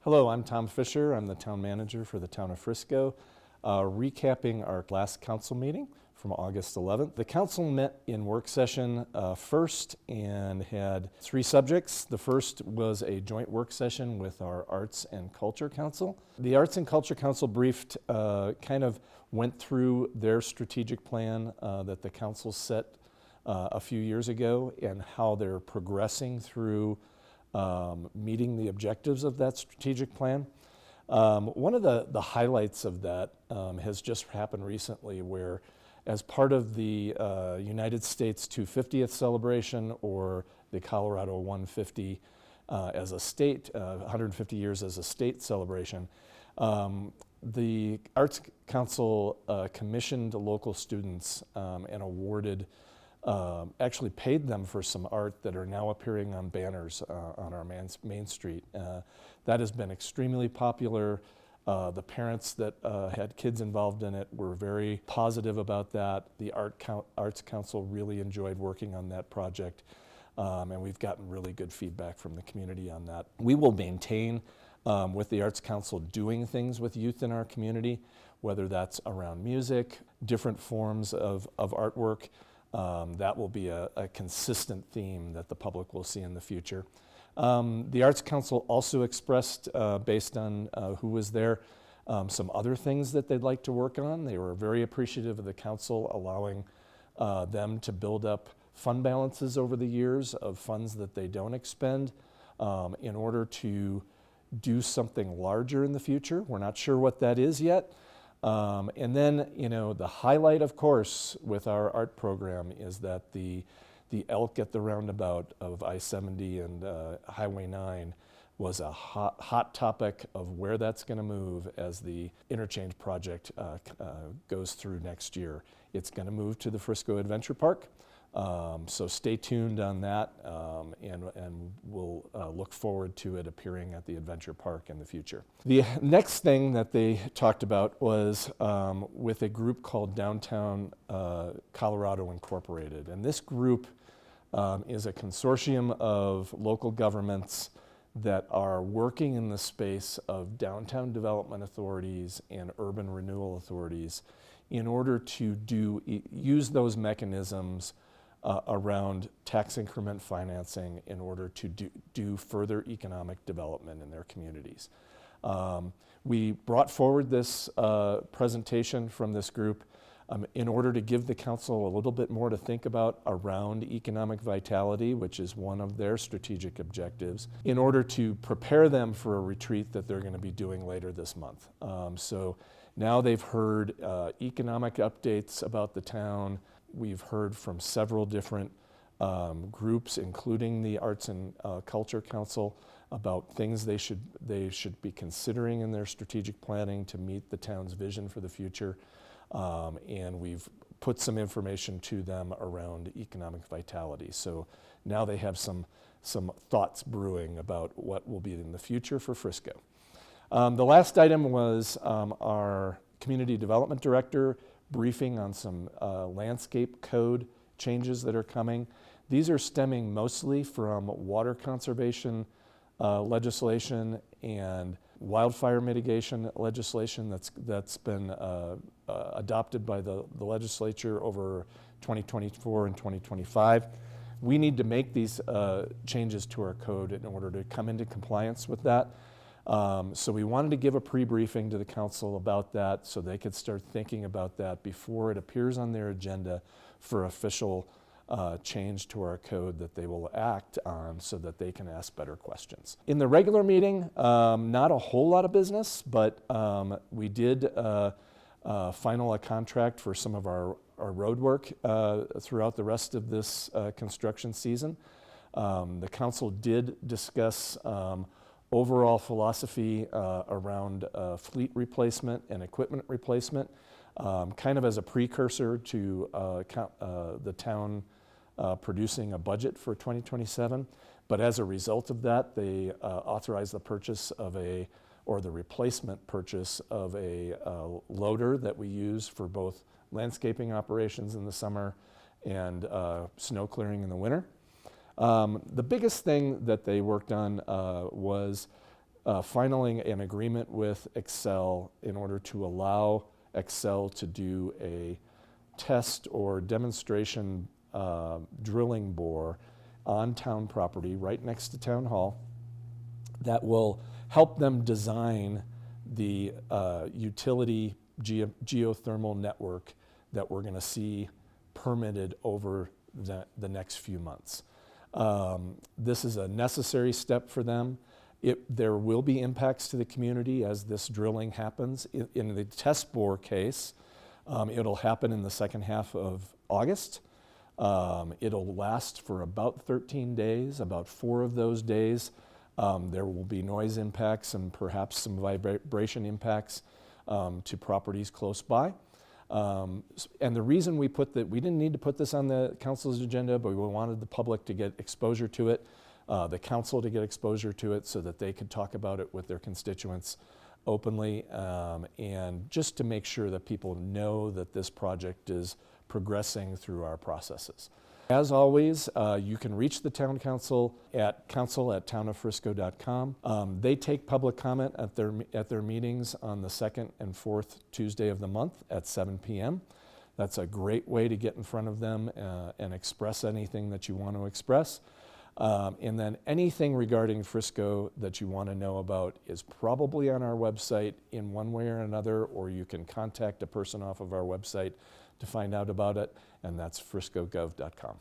Hello, I'm Tom Fisher. I'm the town manager for the town of Frisco. Recapping our last council meeting from August 11th. The council met in work session first and had three subjects. The first was a joint work session with our Arts and Culture Council. The Arts and Culture Council briefed, kind of went through their strategic plan that the council set a few years ago and how they're progressing through meeting the objectives of that strategic plan. One of the highlights of that has just happened recently, where as part of the United States 250th celebration, or the Colorado 150 as a state, 150 years as a state celebration, the Arts Council commissioned local students and awarded actually paid them for some art that are now appearing on banners on our Main Street. That has been extremely popular. The parents that had kids involved in it were very positive about that. The Arts Council really enjoyed working on that project, and we've gotten really good feedback from the community on that. We will maintain, with the Arts Council, doing things with youth in our community, whether that's around music, different forms of artwork. That will be a consistent theme that the public will see in the future. The Arts Council also expressed, based on who was there, some other things that they'd like to work on. They were very appreciative of the council allowing them to build up fund balances over the years of funds that they don't expend in order to do something larger in the future. We're not sure what that is yet. And then, the highlight, of course, with our art program is that the elk at the roundabout of I-70 and Highway 9 was a hot topic of where that's going to move as the interchange project goes through next year. It's going to move to the Frisco Adventure Park. So stay tuned on that, and we'll look forward to it appearing at the Adventure Park in the future. The next thing that they talked about was with a group called Downtown Colorado Incorporated. And this group is a consortium of local governments that are working in the space of downtown development authorities and urban renewal authorities in order to use those mechanisms around tax increment financing in order to do further economic development in their communities. We brought forward this presentation from this group in order to give the council a little bit more to think about around economic vitality, which is one of their strategic objectives, in order to prepare them for a retreat that they're going to be doing later this month. So now they've heard economic updates about the town. We've heard from several different groups, including the Arts and Culture Council, about things they should be considering in their strategic planning to meet the town's vision for the future. And we've put some information to them around economic vitality. So now they have some thoughts brewing about what will be in the future for Frisco. The last item was our Community Development Director briefing on some landscape code changes that are coming. These are stemming mostly from water conservation legislation and wildfire mitigation legislation that's been adopted by the legislature over 2024 and 2025. We need to make these changes to our code in order to come into compliance with that. So we wanted to give a pre-briefing to the council about that so they could start thinking about that before it appears on their agenda for official change to our code that they will act on so that they can ask better questions. In the regular meeting, not a whole lot of business, but we did final a contract for some of our road work throughout the rest of this construction season. The council did discuss overall philosophy around fleet replacement and equipment replacement, kind of as a precursor to the town producing a budget for 2027. But as a result of that, they authorized the purchase of the replacement purchase of a loader that we use for both landscaping operations in the summer and snow clearing in the winter. The biggest thing that they worked on was finaling an agreement with Excel in order to allow Excel to do a test or demonstration drilling bore on town property right next to Town Hall that will help them design the utility geothermal network that we're going to see permitted over the next few months. This is a necessary step for them. There will be impacts to the community as this drilling happens. In the test bore case, it'll happen in the second half of August. It'll last for about 13 days. About 4 of those days, there will be noise impacts and perhaps some vibration impacts to properties close by. And the reason we didn't need to put this on the council's agenda, but we wanted the public to get exposure to it, the council to get exposure to it so that they could talk about it with their constituents openly, and just to make sure that people know that this project is progressing through our processes. As always, you can reach the town council at council@townoffrisco.com. They take public comment at their meetings on the second and fourth Tuesday of the month at 7 p.m. That's a great way to get in front of them and express anything that you want to express. And then anything regarding Frisco that you want to know about is probably on our website in one way or another, or you can contact a person off of our website to find out about it, and that's friscogov.com.